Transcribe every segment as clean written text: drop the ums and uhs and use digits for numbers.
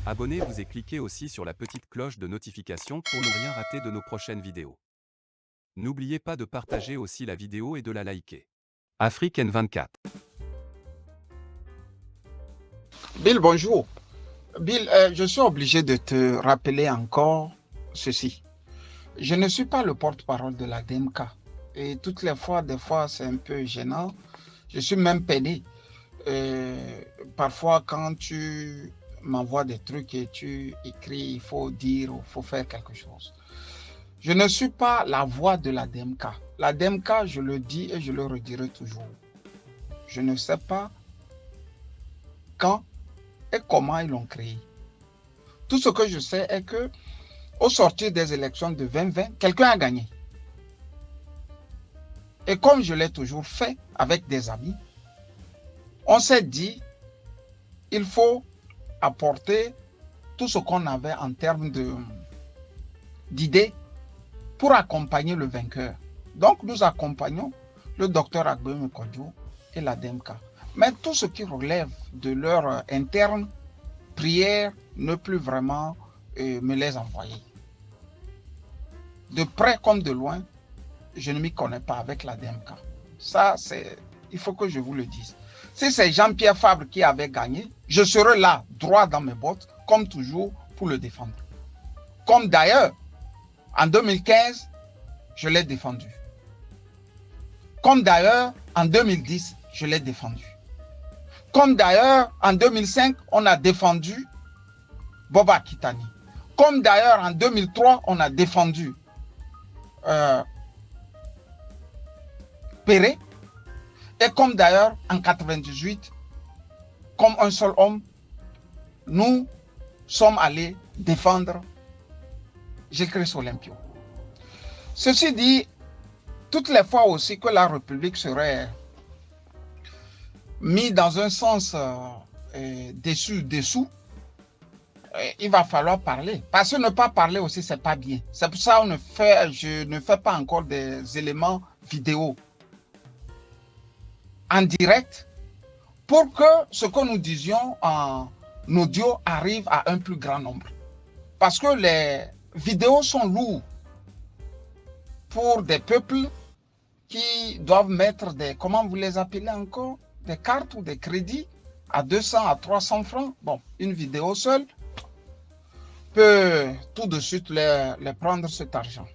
Abonnez-vous et cliquez aussi sur la petite cloche de notification pour ne rien rater de nos prochaines vidéos. N'oubliez pas de partager aussi la vidéo et de la liker. Afrique N24. Bill, bonjour. Bill, je suis obligé de te rappeler encore ceci. Je ne suis pas le porte-parole de la DMK. Et toutes les fois, des fois, c'est un peu gênant. Je suis même peiné. Parfois, quand tu m'envoies des trucs et tu écris, il faut dire, il faut faire quelque chose. Je ne suis pas la voix de la DMK. La DMK, je le dis et je le redirai toujours. Je ne sais pas quand et comment ils l'ont créé. Tout ce que je sais est que au sortir des élections de 2020, quelqu'un a gagné. Et comme je l'ai toujours fait avec des amis, on s'est dit, il faut apporter tout ce qu'on avait en termes d'idées pour accompagner le vainqueur. Donc nous accompagnons le docteur Agbeum Kodjo et la DMK. Mais tout ce qui relève de leur interne, prière, ne plus vraiment me les envoyer. De près comme de loin, je ne m'y connais pas avec la DMK. Ça, il faut que je vous le dise. Si c'est Jean-Pierre Fabre qui avait gagné, je serai là, droit dans mes bottes, comme toujours, pour le défendre. Comme d'ailleurs, en 2015, je l'ai défendu. Comme d'ailleurs, en 2010, je l'ai défendu. Comme d'ailleurs, en 2005, on a défendu Boba Kitani. Comme d'ailleurs, en 2003, on a défendu Péré. Et comme d'ailleurs, en 98, comme un seul homme, nous sommes allés défendre Gécris Olympio. Ceci dit, toutes les fois aussi que la République serait mise dans un sens dessous, il va falloir parler. Parce que ne pas parler aussi, c'est pas bien. C'est pour ça que je ne fais pas encore des éléments vidéo en direct pour que ce que nous disions en audio arrive à un plus grand nombre. Parce que les vidéos sont lourdes pour des peuples qui doivent mettre des, comment vous les appelez encore, des cartes ou des crédits à 200 à 300 francs. Bon, une vidéo seule peut tout de suite les prendre cet argent.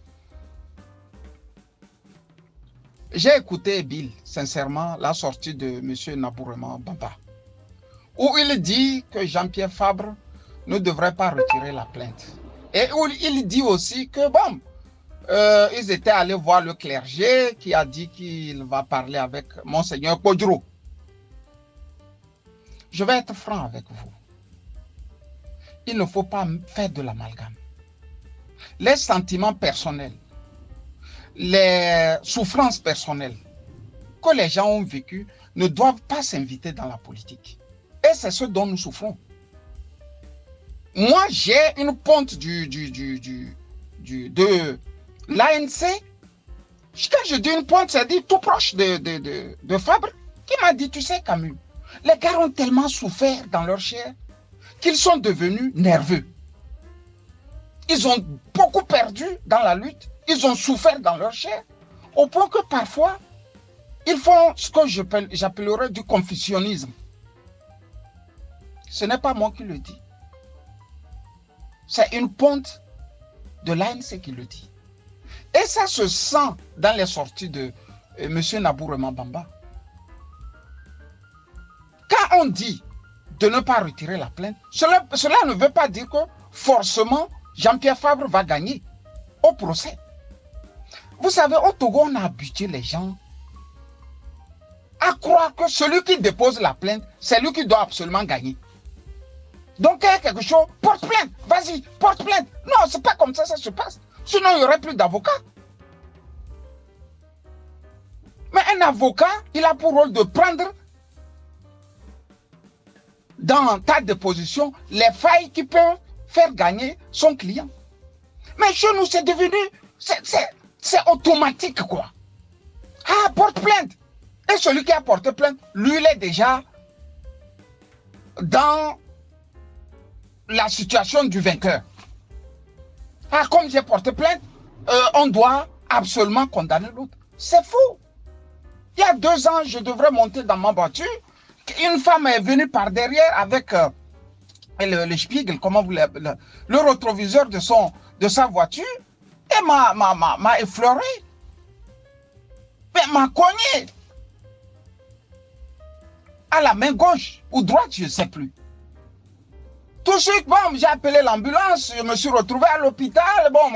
J'ai écouté Bill, sincèrement, la sortie de M. Nabourema Bamba, où il dit que Jean-Pierre Fabre ne devrait pas retirer la plainte. Et où il dit aussi que, bon, ils étaient allés voir le clergé qui a dit qu'il va parler avec Monseigneur Kodjo. Je vais être franc avec vous. Il ne faut pas faire de l'amalgame. Les sentiments personnels, les souffrances personnelles que les gens ont vécues ne doivent pas s'inviter dans la politique. Et c'est ce dont nous souffrons. Moi, j'ai une ponte de l'ANC. Quand je dis une pointe, c'est dit tout proche de Fabre, qui m'a dit, tu sais Camus, les gars ont tellement souffert dans leur chair qu'ils sont devenus nerveux. Ils ont beaucoup perdu dans la lutte, ils ont souffert dans leur chair, au point que parfois, ils font ce que j'appellerais du confusionnisme. Ce n'est pas moi qui le dis. C'est une ponte de l'ANC qui le dit. Et ça se sent dans les sorties de M. Nabourema Bamba. Quand on dit de ne pas retirer la plainte, cela ne veut pas dire que forcément Jean-Pierre Fabre va gagner au procès. Vous savez, au Togo, on a habitué les gens à croire que celui qui dépose la plainte, c'est lui qui doit absolument gagner. Donc, il y a quelque chose, porte plainte, vas-y, porte plainte. Non, c'est pas comme ça se passe. Sinon, il n'y aurait plus d'avocats. Mais un avocat, il a pour rôle de prendre dans ta déposition les failles qui peuvent faire gagner son client. Mais chez nous, c'est devenu, c'est automatique, quoi. Ah, porte plainte. Et celui qui a porté plainte, lui, il est déjà dans la situation du vainqueur. Ah, comme j'ai porté plainte, on doit absolument condamner l'autre. C'est faux. Il y a 2 ans, je devrais monter dans ma voiture. Une femme est venue par derrière avec le Spiegel, comment vous le rétroviseur de sa voiture, et m'a effleuré. Mais m'a cogné à la main gauche ou droite, je ne sais plus. Tout de suite, bon, j'ai appelé l'ambulance, je me suis retrouvé à l'hôpital. Bon,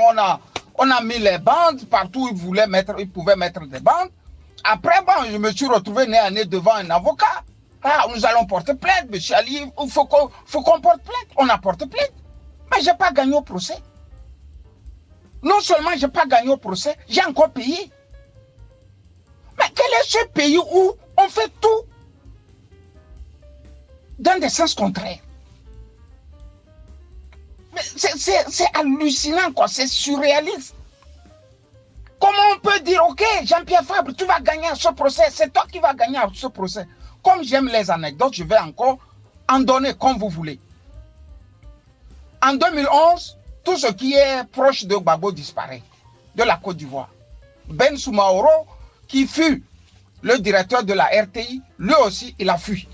on a mis les bandes partout où ils pouvaient mettre des bandes. Après, bon, je me suis retrouvé nez à nez devant un avocat. Ah, nous allons porter plainte, monsieur Ali, il faut qu'on porte plainte. On a porté plainte. Mais je n'ai pas gagné au procès. Non seulement je n'ai pas gagné au procès, j'ai encore payé. Mais quel est ce pays où on fait tout dans des sens contraires? C'est hallucinant, quoi. C'est surréaliste. Comment on peut dire, ok, Jean-Pierre Fabre, tu vas gagner à ce procès, c'est toi qui vas gagner à ce procès. Comme j'aime les anecdotes, je vais encore en donner comme vous voulez. En 2011, tout ce qui est proche de Gbagbo disparaît, de la Côte d'Ivoire. Ben Soumaoro, qui fut le directeur de la RTI, lui aussi, il a fui.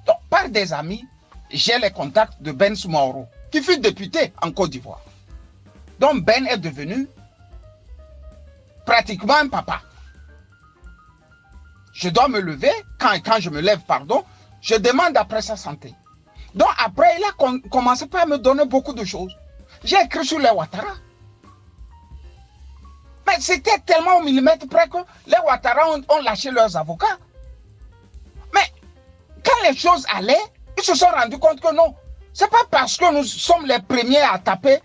Donc, par des amis, j'ai les contacts de Ben Soumaoro, qui fut député en Côte d'Ivoire. Donc, Ben est devenu pratiquement un papa. Je dois me lever, quand je me lève, pardon, je demande après sa santé. Donc, après, il a commencé par me donner beaucoup de choses. J'ai écrit sur les Ouattara. Mais c'était tellement au millimètre près que les Ouattara ont lâché leurs avocats. Mais quand les choses allaient, ils se sont rendus compte que non. C'est pas parce que nous sommes les premiers à taper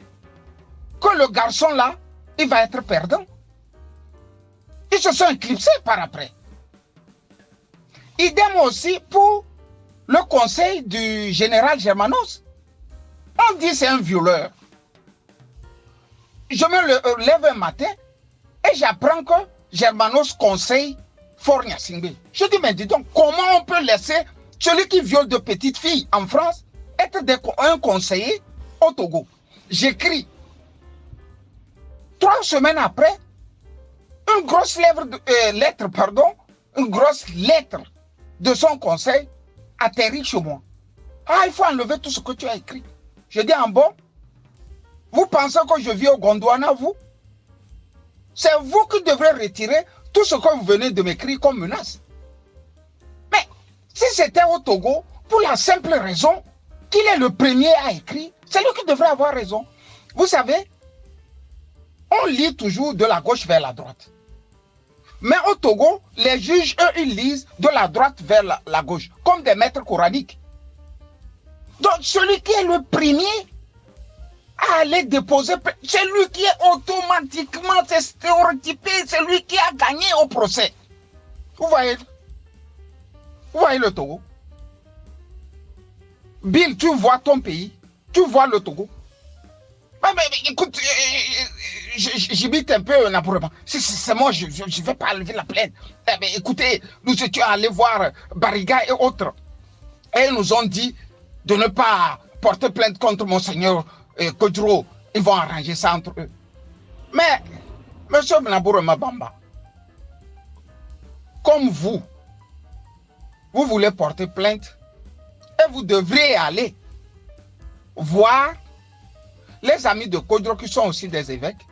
que le garçon là, il va être perdant. Ils se sont éclipsés par après. Idem aussi pour le conseil du général Germanos. On dit c'est un violeur. Je me lève un matin et j'apprends que Germanos conseille Faure Gnassingbé. Je dis, mais dis donc, comment on peut laisser celui qui viole de petites filles en France être un conseiller au Togo? J'écris. 3 semaines après, une grosse lettre de son conseil atterrit chez moi. Ah, il faut enlever tout ce que tu as écrit. Je dis, en bon, vous pensez que je vis au Gondwana, vous? C'est vous qui devrez retirer tout ce que vous venez de m'écrire comme menace. Mais si c'était au Togo, pour la simple raison qu'il est le premier à écrire, c'est lui qui devrait avoir raison. Vous savez, on lit toujours de la gauche vers la droite. Mais au Togo, les juges, eux, ils lisent de la droite vers la gauche, comme des maîtres coraniques. Donc, celui qui est le premier à aller déposer, c'est lui qui est automatiquement stéréotypé, c'est lui qui a gagné au procès. Vous voyez le Togo. Bill, tu vois ton pays, tu vois le Togo. Mais écoute, j'habite un peu naturellement. C'est moi, je ne vais pas lever la plainte. Mais écoutez, nous étions allés voir Bariga et autres. Et ils nous ont dit de ne pas porter plainte contre Monseigneur Kodjo. Ils vont arranger ça entre eux. Mais, monsieur Naboure Mabamba, comme vous voulez porter plainte et vous devriez aller voir les amis de Kodjo qui sont aussi des évêques.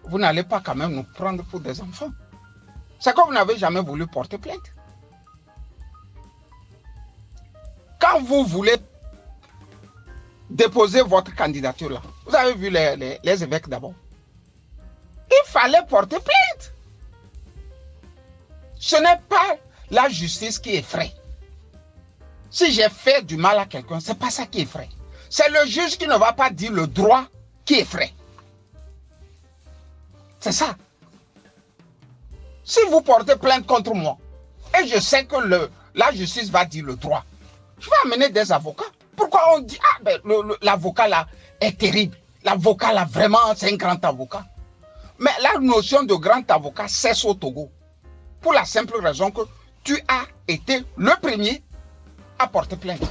Vous n'allez pas quand même nous prendre pour des enfants. C'est que vous n'avez jamais voulu porter plainte. Quand vous voulez déposer votre candidature là, vous avez vu les évêques d'abord. Il fallait porter plainte. Ce n'est pas la justice qui effraie. Si j'ai fait du mal à quelqu'un, ce n'est pas ça qui effraie. C'est le juge qui ne va pas dire le droit qui effraie. C'est ça. Si vous portez plainte contre moi, et je sais que la justice va dire le droit, je vais amener des avocats. Pourquoi on dit, ah ben l'avocat là est terrible. L'avocat là vraiment c'est un grand avocat. Mais la notion de grand avocat cesse au Togo. Pour la simple raison que tu as été le premier à porter plainte.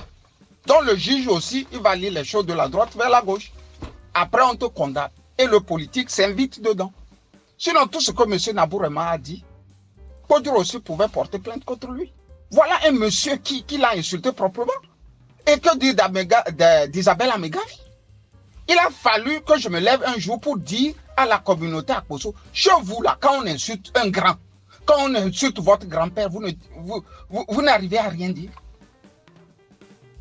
Donc le juge aussi, il va lire les choses de la droite vers la gauche. Après, on te condamne. Et le politique s'invite dedans. Sinon, tout ce que M. Nabourema a dit, Kodjo aussi pouvait porter plainte contre lui. Voilà un monsieur qui l'a insulté proprement. Et que dire d'Isabelle Amegavi? Il a fallu que je me lève un jour pour dire à la communauté à Koso, chez vous là, quand on insulte un grand, quand on insulte votre grand-père, vous n'arrivez à rien dire.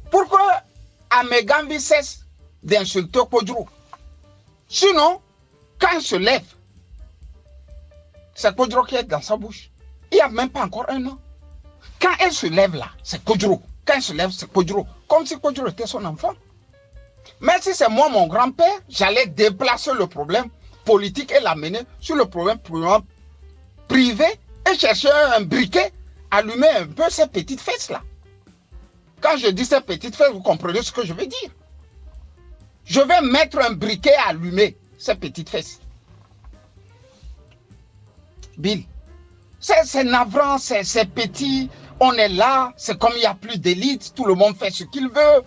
Pourquoi Amegavi cesse d'insulter Kodjo? Sinon, quand il se lève, c'est Kodjo qui est dans sa bouche. Il n'y a même pas encore un an. Quand elle se lève là, c'est Kodjo. Quand elle se lève, c'est Kodjo. Comme si Kodjo était son enfant. Mais si c'est moi, mon grand-père, j'allais déplacer le problème politique et l'amener sur le problème privé et chercher un briquet, allumer un peu ces petites fesses-là. Quand je dis ces petites fesses, vous comprenez ce que je veux dire. Je vais mettre un briquet à allumer ces petites fesses. Bill, c'est navrant, c'est petit, on est là, c'est comme il n'y a plus d'élite, tout le monde fait ce qu'il veut.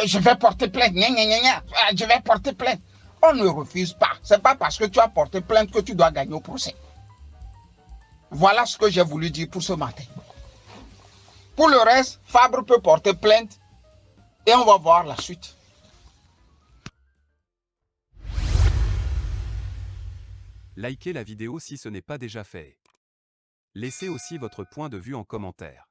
Je vais porter plainte, je vais porter plainte. On ne refuse pas. Ce n'est pas parce que tu as porté plainte que tu dois gagner au procès. Voilà ce que j'ai voulu dire pour ce matin. Pour le reste, Fabre peut porter plainte et on va voir la suite. Likez la vidéo si ce n'est pas déjà fait. Laissez aussi votre point de vue en commentaire.